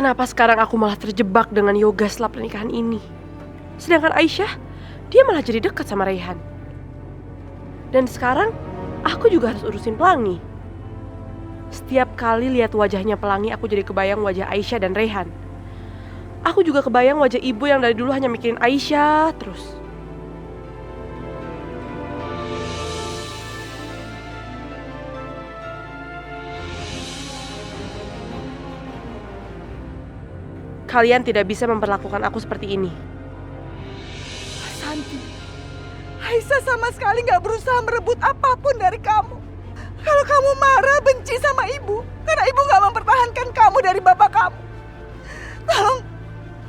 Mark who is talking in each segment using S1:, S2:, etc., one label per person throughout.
S1: Kenapa sekarang aku malah terjebak dengan Yoga setelah pernikahan ini? Sedangkan Aisyah, dia malah jadi dekat sama Raihan. Dan sekarang, aku juga harus urusin Pelangi. Setiap kali lihat wajahnya Pelangi, aku jadi kebayang wajah Aisyah dan Raihan. Aku juga kebayang wajah ibu yang dari dulu hanya mikirin Aisyah terus. Kalian tidak bisa memperlakukan aku seperti ini.
S2: Santi, Aisyah sama sekali gak berusaha merebut apapun dari kamu. Kalau kamu marah, benci sama ibu, karena ibu gak mempertahankan kamu dari bapak kamu. Tolong,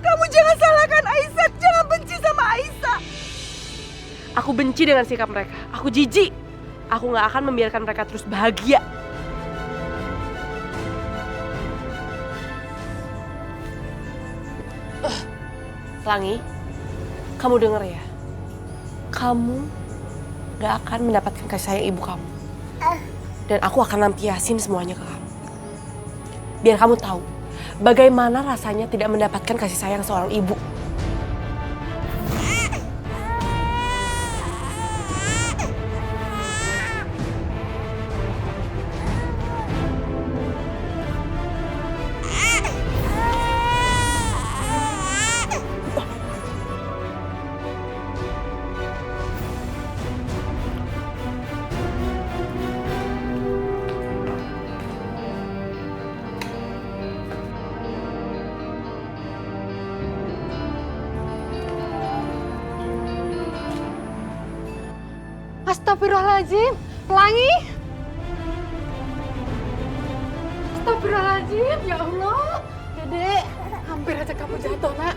S2: kamu jangan salahkan Aisyah, jangan benci sama Aisyah.
S1: Aku benci dengan sikap mereka. Aku jijik. Aku gak akan membiarkan mereka terus bahagia. Pelangi, kamu denger ya. Kamu gak akan mendapatkan kasih sayang ibu kamu. Dan aku akan lampiasin semuanya ke kamu. Biar kamu tahu bagaimana rasanya tidak mendapatkan kasih sayang seorang ibu.
S3: Astagfirullahaladzim, Pelangi. Astagfirullahaladzim, ya Allah. Dedek, hampir aja kamu jatuh, nak.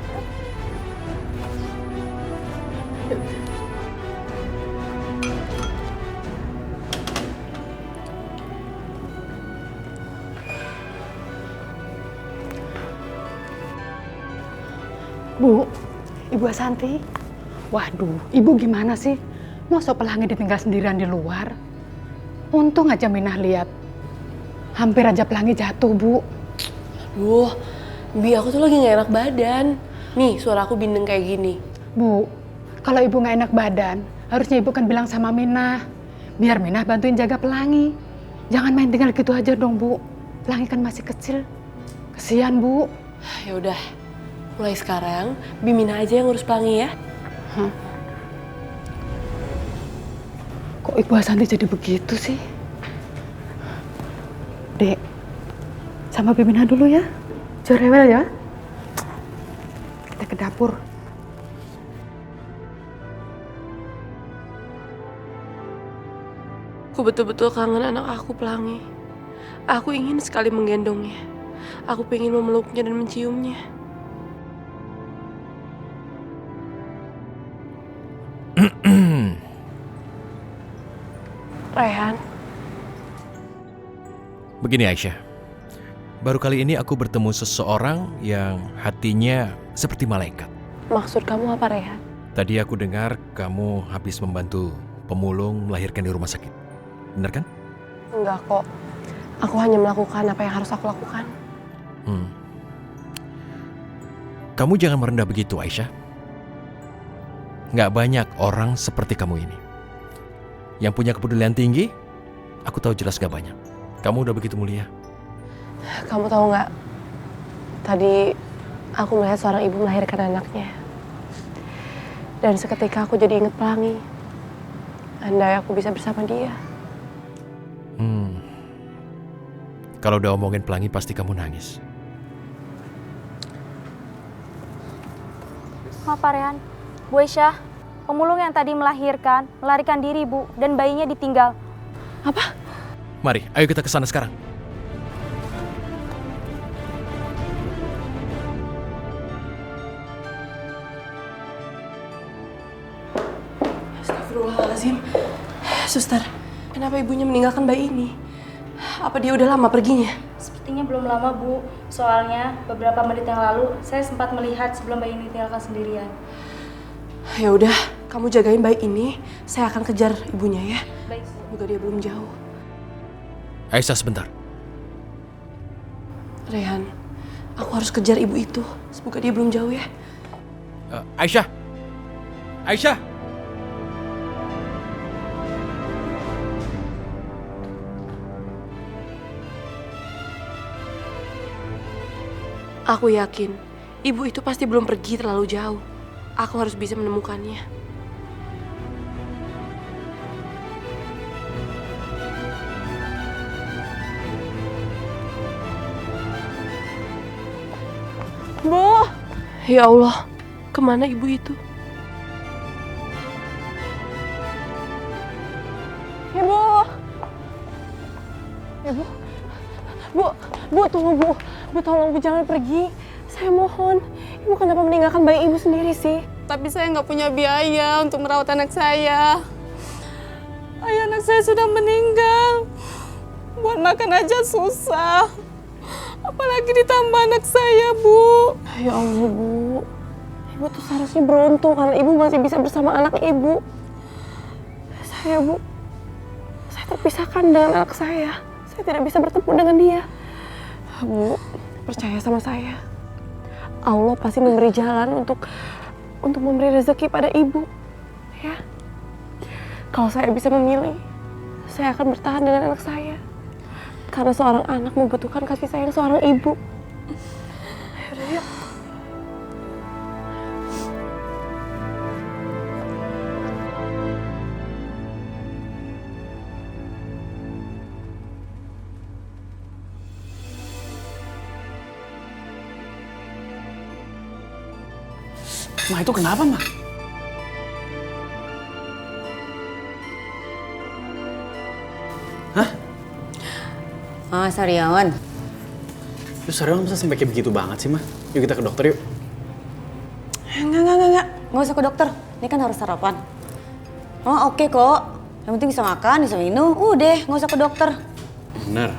S4: Bu, Ibu Asanti. Waduh, Ibu gimana sih? Masa Pelangi ditinggal sendirian di luar? Untung aja Minah lihat. Hampir aja Pelangi jatuh, Bu.
S1: Bi, aku tuh lagi gak enak badan. Nih, suara aku bindeng kayak gini.
S4: Bu, kalau Ibu gak enak badan, harusnya Ibu kan bilang sama Minah. Biar Minah bantuin jaga Pelangi. Jangan main tinggal gitu aja dong, Bu. Pelangi kan masih kecil. Kesian, Bu.
S1: Ya udah, mulai sekarang Bi Minah aja yang ngurus Pelangi ya.
S4: Hah? Kok Ibu Asanti jadi begitu sih? Dek, sama Bimina dulu ya. Jangan rewel ya. Kita ke dapur.
S1: Aku betul-betul kangen anak aku, Pelangi. Aku ingin sekali menggendongnya. Aku pengen memeluknya dan menciumnya. Raihan.
S5: Begini Aisyah, baru kali ini aku bertemu seseorang yang hatinya seperti malaikat.
S1: Maksud kamu apa, Raihan?
S5: Tadi aku dengar kamu habis membantu pemulung melahirkan di rumah sakit. Benar kan?
S1: Enggak kok. Aku hanya melakukan apa yang harus aku lakukan.
S5: Kamu jangan merendah begitu Aisyah. Nggak banyak orang seperti kamu ini. Yang punya kepedulian tinggi, aku tahu jelas gak banyak. Kamu udah begitu mulia.
S1: Kamu tahu nggak? Tadi aku melihat seorang ibu melahirkan anaknya. Dan seketika aku jadi ingat Pelangi. Andai aku bisa bersama dia.
S5: Kalau udah omongin Pelangi pasti kamu nangis.
S6: Maaf Pak Rehan, Bu Aisyah, pemulung yang tadi melahirkan, melarikan diri Bu, dan bayinya ditinggal.
S1: Apa?
S5: Mari, ayo kita ke sana sekarang.
S1: Astagfirullahaladzim. Suster, kenapa ibunya meninggalkan bayi ini? Apa dia udah lama perginya?
S6: Sepertinya belum lama Bu, soalnya beberapa menit yang lalu saya sempat melihat sebelum bayi ini ditinggalkan sendirian.
S1: Ya udah, kamu jagain bayi ini. Saya akan kejar ibunya ya.
S6: Baik.
S1: Semoga dia belum jauh.
S5: Aisyah sebentar.
S1: Raihan, Aku harus kejar ibu itu. Semoga dia belum jauh ya.
S5: Aisyah! Aisyah!
S1: Aku yakin ibu itu pasti belum pergi terlalu jauh. Aku harus bisa menemukannya.
S3: Bu,
S1: Ya Allah, kemana ibu itu?
S3: Ibu. Ibu. Bu, tunggu Bu. Bu tolong Bu jangan pergi. Saya mohon. Ibu kenapa meninggalkan bayi ibu sendiri sih?
S7: Tapi saya nggak punya biaya untuk merawat anak saya. Ayah anak saya sudah meninggal. Buat makan aja susah. Apalagi ditambah anak saya, Bu.
S3: Ya Allah, Bu. Ibu tuh seharusnya beruntung karena ibu masih bisa bersama anak ibu. Saya terpisahkan dengan anak saya. Saya tidak bisa bertemu dengan dia. Bu, percaya sama saya. Allah pasti memberi jalan untuk memberi rezeki pada ibu. Ya. Kalau saya bisa memilih, saya akan bertahan dengan anak saya. Karena seorang anak membutuhkan kasih sayang seorang ibu. Yaudah, yuk.
S8: Ma, itu kenapa, Ma? Hah?
S9: Ah, Sariawan.
S8: Terus Sariawan bisa sampai kayak begitu banget sih, Ma? Yuk kita ke dokter yuk.
S9: Enggak. Nggak usah ke dokter. Ini kan harus sarapan. Oh, oke kok. Yang penting bisa makan, bisa minum. Udah, nggak usah ke dokter.
S8: Bener.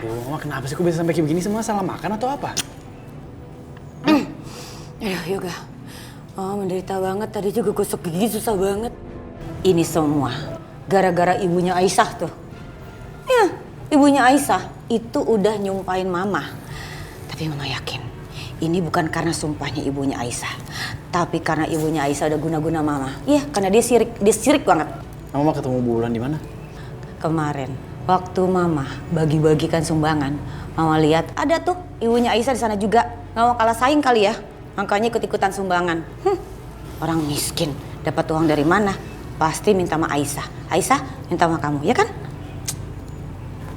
S8: Aduh, Ma, kenapa sih kok bisa sampai kayak begini? Semua salah makan atau apa?
S9: Aduh, Yoga. Oh, menderita banget. Tadi juga gosok gigi susah banget. Ini semua gara-gara ibunya Aisyah tuh. Ya, ibunya Aisyah itu udah nyumpahin Mama. Tapi Mama yakin ini bukan karena sumpahnya ibunya Aisyah. Tapi karena ibunya Aisyah udah guna-guna Mama. Iya, karena dia sirik banget.
S8: Mama ketemu Bu Wulan di mana?
S9: Kemarin, waktu Mama bagi-bagikan sumbangan, Mama lihat ada tuh ibunya Aisyah di sana juga. Nggak mau kalah saing kali ya, makanya ikut-ikutan sumbangan. Orang miskin, dapat uang dari mana? Pasti minta sama Aisyah. Aisyah minta sama kamu, ya kan?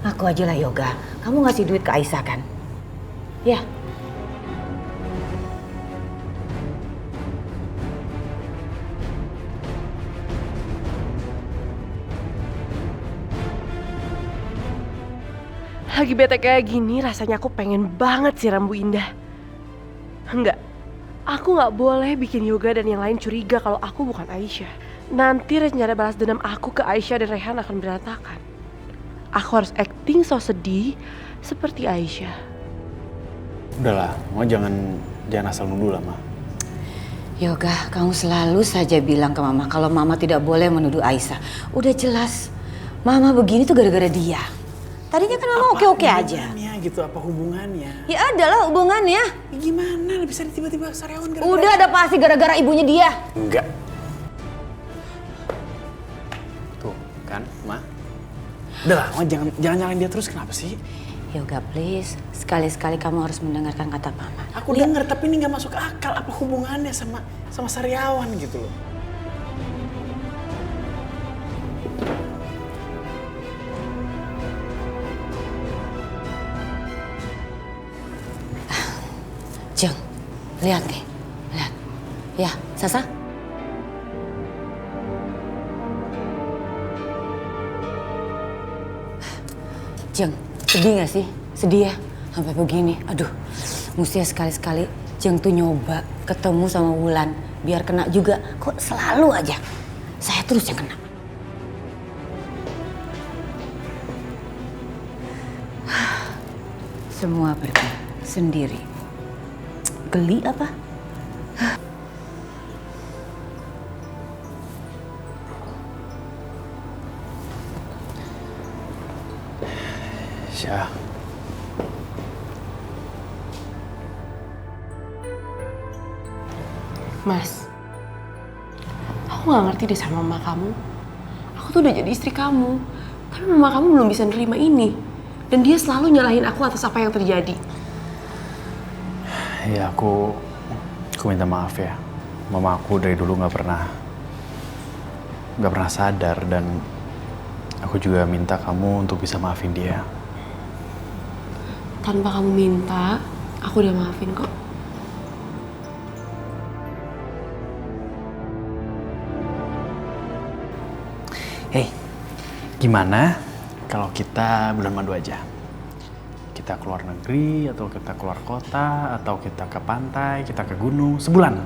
S9: Aku aja lah, Yoga. Kamu ngasih duit ke Aisyah kan? Ya.
S1: Lagi bete kayak gini, rasanya aku pengen banget siram Bu Indah. Enggak, aku nggak boleh bikin Yoga dan yang lain curiga kalau aku bukan Aisyah. Nanti rencana balas dendam aku ke Aisyah dan Rehan akan berantakan. Aku harus acting so sedih seperti Aisyah.
S8: Udahlah, Ma jangan asal nuduh lah, Ma.
S9: Yoga, kamu selalu saja bilang ke Mama kalau Mama tidak boleh menuduh Aisyah. Udah jelas, Mama begini tuh gara-gara dia. Tadinya kan Mama oke-oke aja.
S8: Gitu, apa hubungannya?
S9: Ya ada lah hubungannya.
S8: Ya gimana bisa tiba-tiba Sariawan gara-gara...
S9: Udah ada pasti gara-gara ibunya dia.
S8: Enggak. Tuh, kan, Ma? Udah lah, Ma jangan nyalain dia terus, kenapa sih?
S9: Yoga please, sekali-sekali kamu harus mendengarkan kata Mama.
S8: Aku denger, tapi ini nggak masuk akal. Apa hubungannya sama Sariawan gitu loh?
S9: Jeng, lihat nih, lihat. Ya, Sasa. Jeng, sedih gak sih? Sedih ya? Sampai begini. Aduh, mesti sekali-sekali Jeng tuh nyoba ketemu sama Wulan. Biar kena juga. Kok selalu aja saya terus yang kena. Semua pergi sendiri. Geli apa?
S8: Aisyah.
S1: Mas, aku gak ngerti deh sama mama kamu. Aku tuh udah jadi istri kamu, tapi mama kamu belum bisa nerima ini. Dan dia selalu nyalahin aku atas apa yang terjadi.
S8: Ya aku minta maaf ya. Mama aku dari dulu nggak pernah sadar, dan aku juga minta kamu untuk bisa maafin dia.
S1: Tanpa kamu minta, aku udah maafin kok.
S8: Hey, gimana kalau kita bulan madu aja? Kita keluar negeri, atau kita keluar kota, atau kita ke pantai, kita ke gunung, sebulan.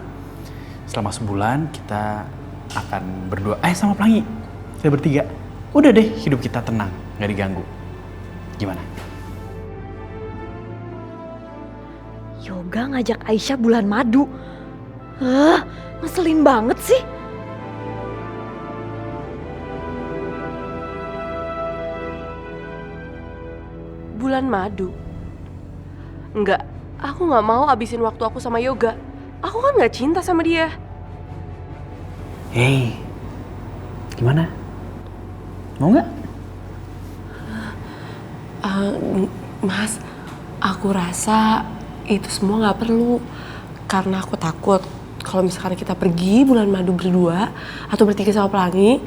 S8: Selama sebulan kita akan berdua, sama Pelangi, kita bertiga. Udah deh, hidup kita tenang, gak diganggu. Gimana?
S10: Yoga ngajak Aisyah bulan madu. Ngeselin banget sih.
S1: Bulan madu? Enggak, aku gak mau abisin waktu aku sama Yoga. Aku kan gak cinta sama dia.
S8: Hey, gimana? Mau nggak?
S1: Mas, aku rasa itu semua gak perlu. Karena aku takut kalau misalkan kita pergi bulan madu berdua atau bertiga sama Pelangi,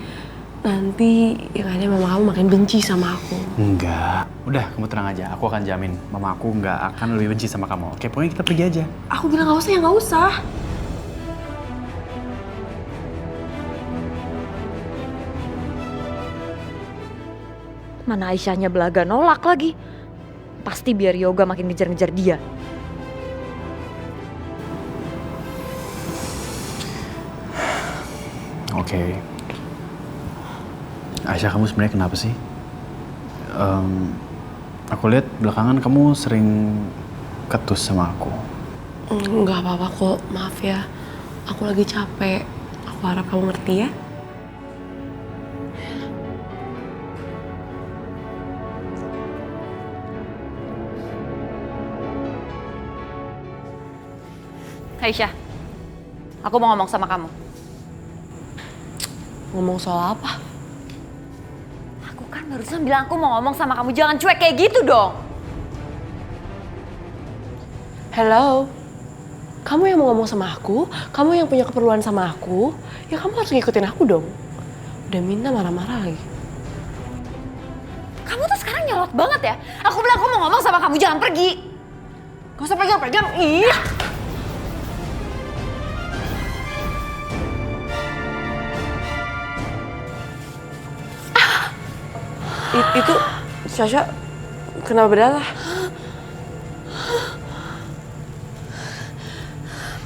S1: nanti yang ada mama kamu makin benci sama aku.
S8: Enggak. Udah, kamu tenang aja. Aku akan jamin mama aku nggak akan lebih benci sama kamu. Oke, pokoknya kita pergi aja.
S1: Aku bilang gak usah, ya gak usah.
S10: Mana Aisyahnya belaga nolak lagi. Pasti biar Yoga makin ngejar-ngejar dia.
S8: Oke. Aisyah, kamu sebenarnya kenapa sih? Aku lihat belakangan kamu sering ketus sama aku.
S1: Nggak apa-apa kok, maaf ya. Aku lagi capek. Aku harap kamu ngerti ya.
S10: Aisyah, aku mau ngomong sama kamu.
S1: Ngomong soal apa?
S10: Aku kan barusan bilang aku mau ngomong sama kamu, jangan cuek kayak gitu dong.
S1: Hello? Kamu yang mau ngomong sama aku, kamu yang punya keperluan sama aku, ya kamu harus ngikutin aku dong. Udah minta marah-marah lagi.
S10: Kamu tuh sekarang nyolot banget ya. Aku bilang aku mau ngomong sama kamu, jangan pergi. Gak usah pegang-pegang, ih.
S1: Itu Sasha kena berdarah.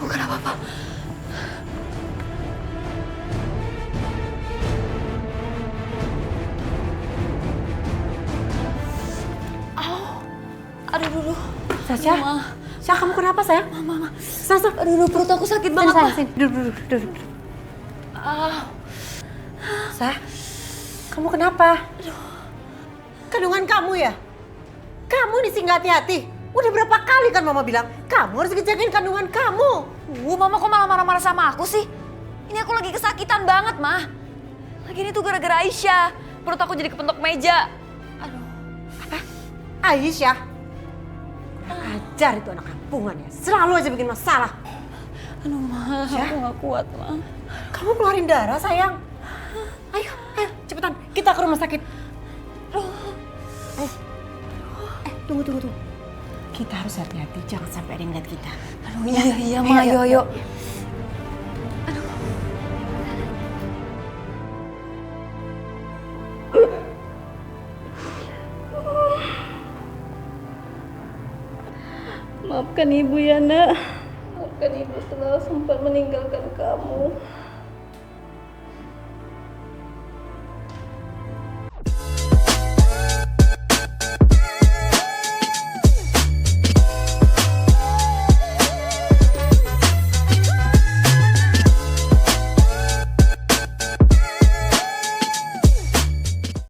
S10: Bukan apa-apa. Aduh.
S3: Sasha? Sasha, kamu kenapa sayang?
S10: Mama.
S3: Sasha,
S10: Aduh, perut aku sakit banget, Ma.
S3: Sini. Duduk. Sah, kamu kenapa? Kandungan kamu ya? Kamu di sini nggak hati-hati. Udah berapa kali kan mama bilang, kamu harus ngejagain kandungan kamu.
S10: Mama kok malah marah-marah sama aku sih? Ini aku lagi kesakitan banget, Ma. Lagi ini tuh gara-gara Aisyah. Perut aku jadi kepentok meja. Aduh.
S3: Apa? Aisyah? Ajar itu anak kampungan ya. Selalu aja bikin masalah.
S10: Aduh, Ma. Aku gak kuat, Ma.
S3: Kamu keluarin darah, sayang. Ayo, cepetan. Kita ke rumah sakit. Tunggu. Kita harus hati-hati, jangan sampai ada yang lihat kita.
S10: Aduh, iya, Ma. Ayo.
S6: Maafkan ibu ya, Nak. Maafkan ibu telah sempat meninggalkan kamu.